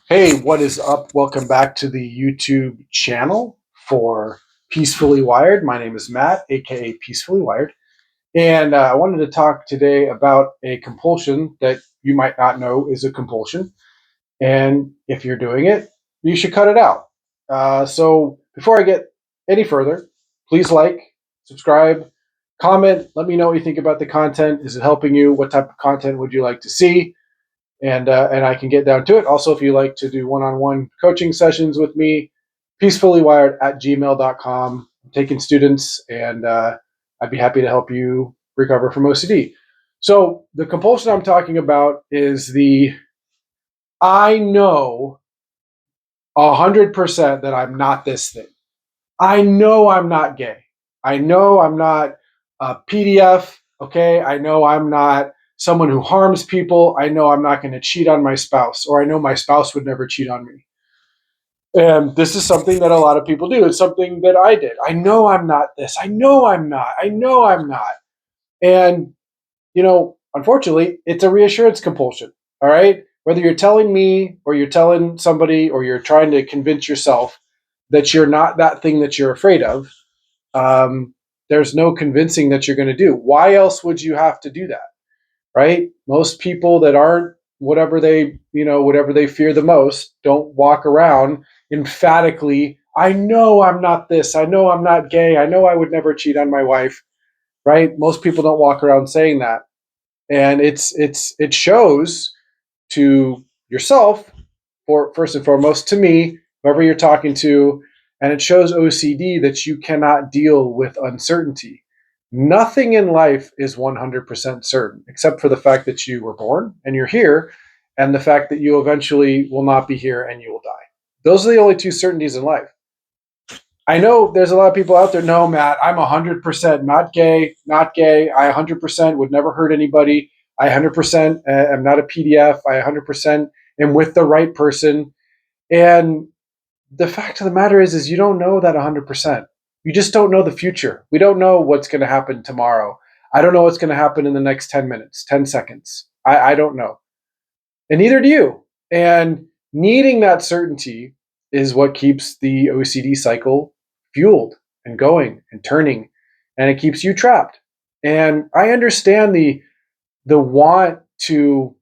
Hey, what is up? Welcome back to the YouTube channel for Peacefully Wired. My name is Matt, aka Peacefully Wired, and I wanted to talk today about a compulsion that you might not know is a compulsion. And if you're doing it, you should cut it out. So before I get any further, please like, subscribe, comment, let me know what you think about the content. Is it helping you? What type of content would you like to see? And I can get down to it. Also, if you like to do one-on-one coaching sessions with me, peacefullywired@gmail.com. I'm taking students, and I'd be happy to help you recover from OCD. So the compulsion I'm talking about is the I know 100% that I'm not this thing. I know I'm not gay. I know I'm not a PDF. Okay. I know I'm not someone who harms people. I know I'm not going to cheat on my spouse, or I know my spouse would never cheat on me. And this is something that a lot of people do. It's something that I did. I know I'm not this. I know I'm not. I know I'm not. And, unfortunately, it's a reassurance compulsion. All right. Whether you're telling me or you're telling somebody or you're trying to convince yourself that you're not that thing that you're afraid of, there's no convincing that you're going to do. Why else would you have to do that, right? Most people that aren't whatever they fear the most don't walk around emphatically. I know I'm not this. I know I'm not gay. I know I would never cheat on my wife, right? Most people don't walk around saying that, and it shows to yourself, for first and foremost, to me, whoever you're talking to, and it shows OCD that you cannot deal with uncertainty. Nothing in life is 100% certain, except for the fact that you were born and you're here, and the fact that you eventually will not be here and you will die. Those are the only two certainties in life. I know there's a lot of people out there. No, Matt, I'm 100% not gay, not gay. I 100% would never hurt anybody. I 100% am not a PDF. I 100% am with the right person. And the fact of the matter is you don't know that 100%. You just don't know the future. We don't know what's going to happen tomorrow. I don't know what's going to happen in the next 10 minutes, 10 seconds. I don't know. And neither do you. And needing that certainty is what keeps the OCD cycle fueled and going and turning, and it keeps you trapped. And I understand the want to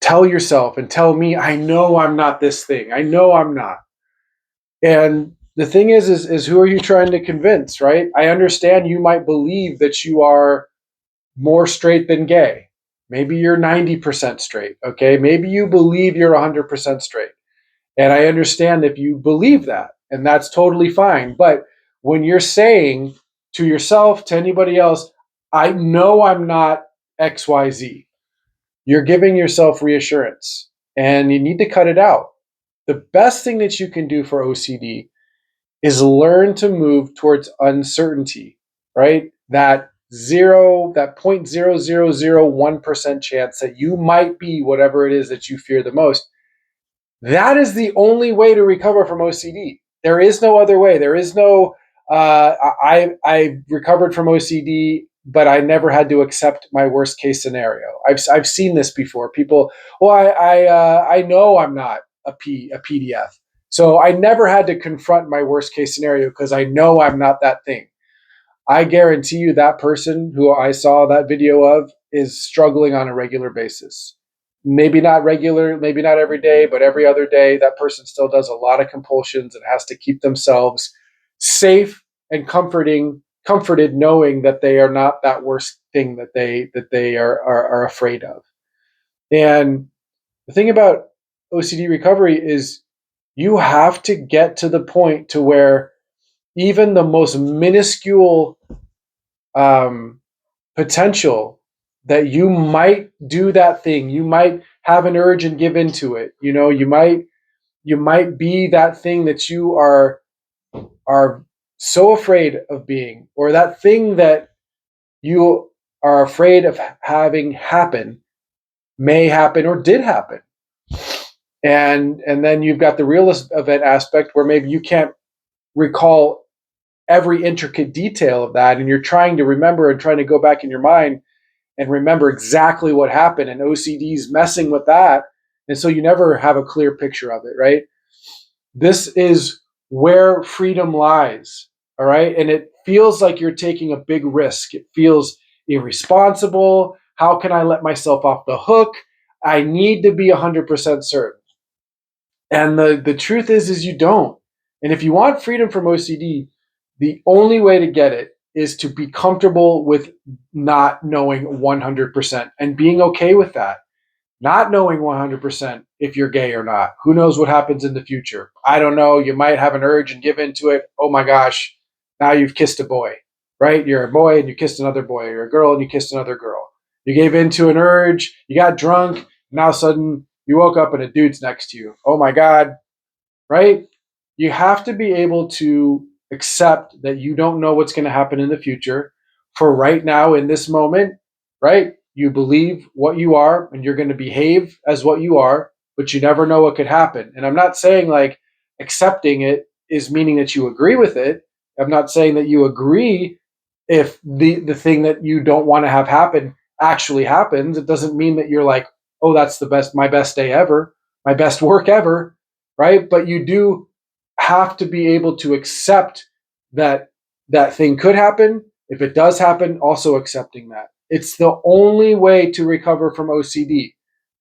tell yourself and tell me, I know I'm not this thing. I know I'm not. And the thing is who are you trying to convince, right? I understand you might believe that you are more straight than gay. Maybe you're 90% straight, okay? Maybe you believe you're 100% straight. And I understand if you believe that, and that's totally fine. But when you're saying to yourself, to anybody else, I know I'm not XYZ, you're giving yourself reassurance, and you need to cut it out. The best thing that you can do for OCD is learn to move towards uncertainty, right? That 0.0001% chance that you might be whatever it is that you fear the most. That is the only way to recover from OCD. There is no other way. There is no, I recovered from OCD, but I never had to accept my worst case scenario. I've seen this before. People, well, I know I'm not a PDF. So I never had to confront my worst case scenario because I know I'm not that thing. I guarantee you that person who I saw that video of is struggling on a regular basis. Maybe not regular, maybe not every day, but every other day, that person still does a lot of compulsions and has to keep themselves safe and comforted knowing that they are not that worst thing that they are afraid of. And the thing about OCD recovery is you have to get to the point to where even the most minuscule um, potential that you might do that thing, you might have an urge and give into it. You might be that thing that you are so afraid of being, or that thing that you are afraid of having happen may happen or did happen. And then you've got the realist event aspect where maybe you can't recall every intricate detail of that, and you're trying to remember and trying to go back in your mind and remember exactly what happened, and OCD's messing with that And so you never have a clear picture of it, right? This is where freedom lies. All right. And it feels like you're taking a big risk. It feels irresponsible. How can I let myself off the hook? I need to be 100% certain. And the truth is you don't. And if you want freedom from OCD, the only way to get it is to be comfortable with not knowing 100% and being okay with that. Not knowing 100% if you're gay or not. Who knows what happens in the future? I don't know. You might have an urge and give into it. Oh my gosh, now you've kissed a boy, right? You're a boy and you kissed another boy. You're a girl and you kissed another girl. You gave into an urge. You got drunk. Now all of a sudden you woke up and a dude's next to you. Oh my God, right? You have to be able to accept that you don't know what's going to happen in the future. For right now, in this moment, right? You believe what you are and you're going to behave as what you are, but you never know what could happen. And I'm not saying like accepting it is meaning that you agree with it. I'm not saying that you agree if the thing that you don't want to have happen actually happens. It doesn't mean that you're like, oh, that's the best, my best day ever, my best work ever, right? But you do have to be able to accept that that thing could happen. If it does happen, also accepting that. It's the only way to recover from OCD.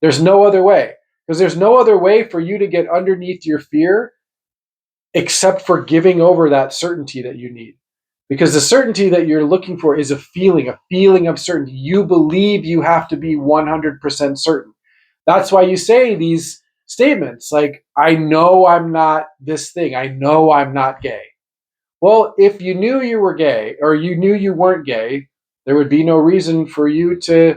There's no other way, because there's no other way for you to get underneath your fear except for giving over that certainty that you need. Because the certainty that you're looking for is a feeling of certainty. You believe you have to be 100% certain. That's why you say these statements like, I know I'm not this thing. I know I'm not gay. Well, if you knew you were gay or you knew you weren't gay, there would be no reason for you to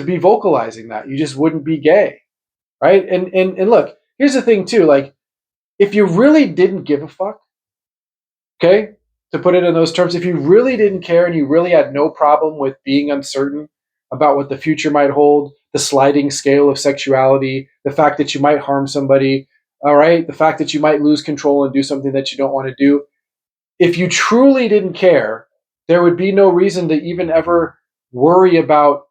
be vocalizing that. You just wouldn't be gay, right? And look, here's the thing too, like if you really didn't give a fuck, okay, to put it in those terms, if you really didn't care and you really had no problem with being uncertain about what the future might hold, the sliding scale of sexuality, the fact that you might harm somebody, all right, the fact that you might lose control and do something that you don't want to do, if you truly didn't care, there would be no reason to even ever worry about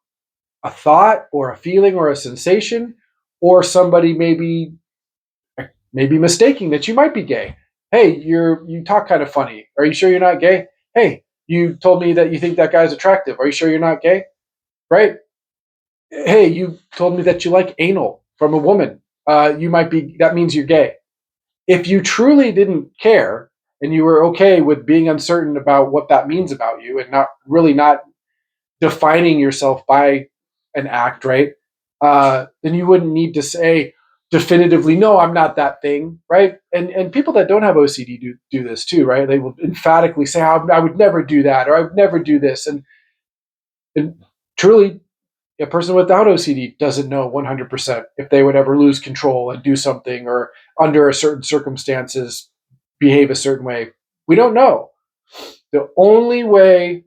a thought or a feeling or a sensation or somebody maybe mistaking that you might be gay. Hey, you talk kind of funny. Are you sure you're not gay? Hey, you told me that you think that guy's attractive. Are you sure you're not gay? Right? Hey, you told me that you like anal from a woman. You might be. That means you're gay. If you truly didn't care and you were okay with being uncertain about what that means about you and not defining yourself by an act, right? Then you wouldn't need to say definitively, no, I'm not that thing, right? And people that don't have OCD do this too, right? They will emphatically say, I would never do that, or I would never do this, and truly, a person without OCD doesn't know 100% if they would ever lose control and do something, or under a certain circumstances behave a certain way. We don't know. The only way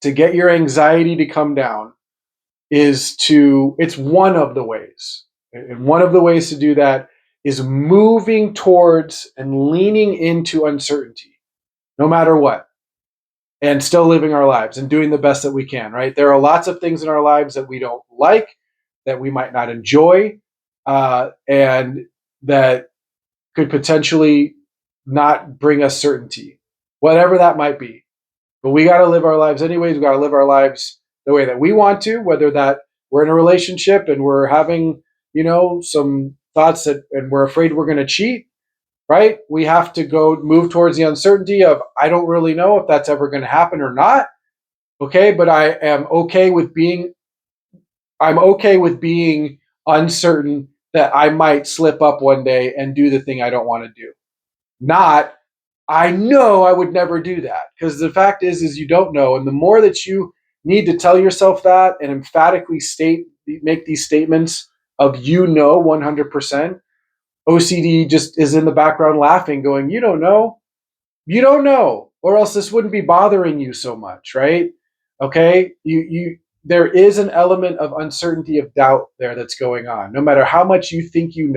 to get your anxiety to come down it's one of the ways. And one of the ways to do that is moving towards and leaning into uncertainty, no matter what, and still living our lives and doing the best that we can, right? There are lots of things in our lives that we don't like, that we might not enjoy, and that could potentially not bring us certainty, whatever that might be. But we got to live our lives anyways. We got to live our lives the way that we want to, whether that we're in a relationship and we're having, some thoughts and we're afraid we're going to cheat, right? We have to go move towards the uncertainty of, I don't really know if that's ever going to happen or not. Okay. But I'm okay with being uncertain that I might slip up one day and do the thing I don't want to do. Not, I know I would never do that, because the fact is you don't know. And the more that you need to tell yourself that and emphatically make these statements of 100%, OCD just is in the background laughing, going, you don't know, or else this wouldn't be bothering you so much, right? Okay, there is an element of uncertainty, of doubt there that's going on. No matter how much you think you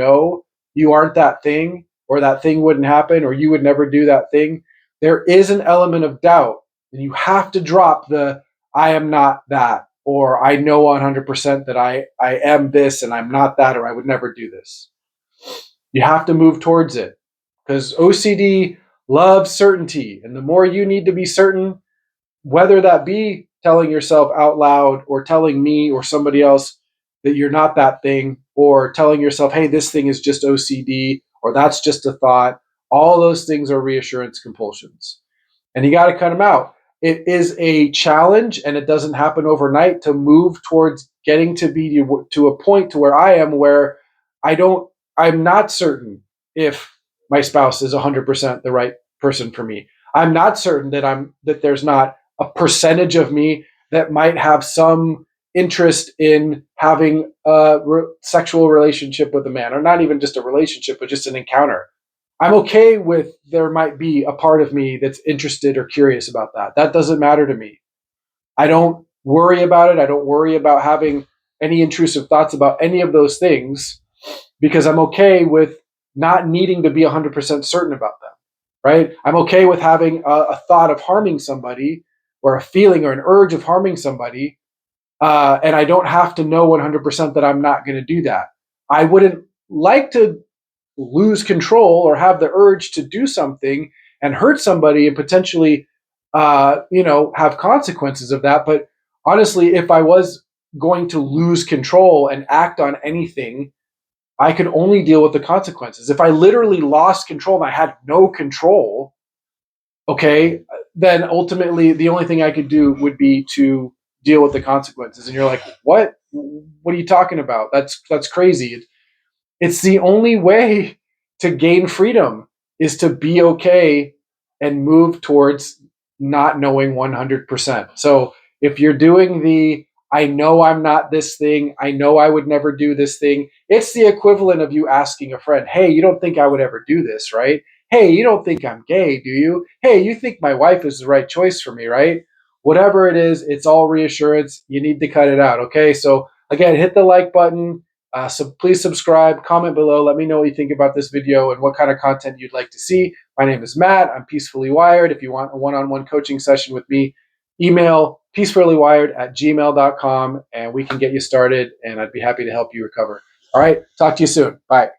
aren't that thing, or that thing wouldn't happen, or you would never do that thing. There is an element of doubt, and you have to drop the I am not that or I know 100% that I am this and I'm not that, or I would never do this. You have to move towards it because OCD loves certainty. And the more you need to be certain, whether that be telling yourself out loud or telling me or somebody else that you're not that thing, or telling yourself, hey, this thing is just OCD, or that's just a thought, all those things are reassurance compulsions. And you got to cut them out. It is a challenge, and it doesn't happen overnight to move towards getting to be to a point to where I am, where I don't, I'm not certain if my spouse is 100% the right person for me. I'm not certain that there's not a percentage of me that might have some interest in having a sexual relationship with a man, or not even just a relationship, but just an encounter. I'm okay with there might be a part of me that's interested or curious about that. That doesn't matter to me. I don't worry about it. I don't worry about having any intrusive thoughts about any of those things because I'm okay with not needing to be 100% certain about them, right? I'm okay with having a thought of harming somebody, or a feeling or an urge of harming somebody, and I don't have to know 100% that I'm not going to do that. I wouldn't like to lose control or have the urge to do something and hurt somebody and potentially, have consequences of that. But honestly, if I was going to lose control and act on anything, I could only deal with the consequences. If I literally lost control and I had no control, okay, then ultimately the only thing I could do would be to deal with the consequences. And you're like, what? What are you talking about? That's crazy. It's the only way to gain freedom is to be okay and move towards not knowing 100%. So if you're doing I know I'm not this thing, I know I would never do this thing, it's the equivalent of you asking a friend, hey, you don't think I would ever do this, right? Hey, you don't think I'm gay, do you? Hey, you think my wife is the right choice for me, right? Whatever it is, it's all reassurance. You need to cut it out, okay? So again, hit the like button. So please subscribe, comment below. Let me know what you think about this video and what kind of content you'd like to see. My name is Matt. I'm Peacefully Wired. If you want a one-on-one coaching session with me, email peacefullywired@gmail.com and we can get you started, and I'd be happy to help you recover. All right. Talk to you soon. Bye.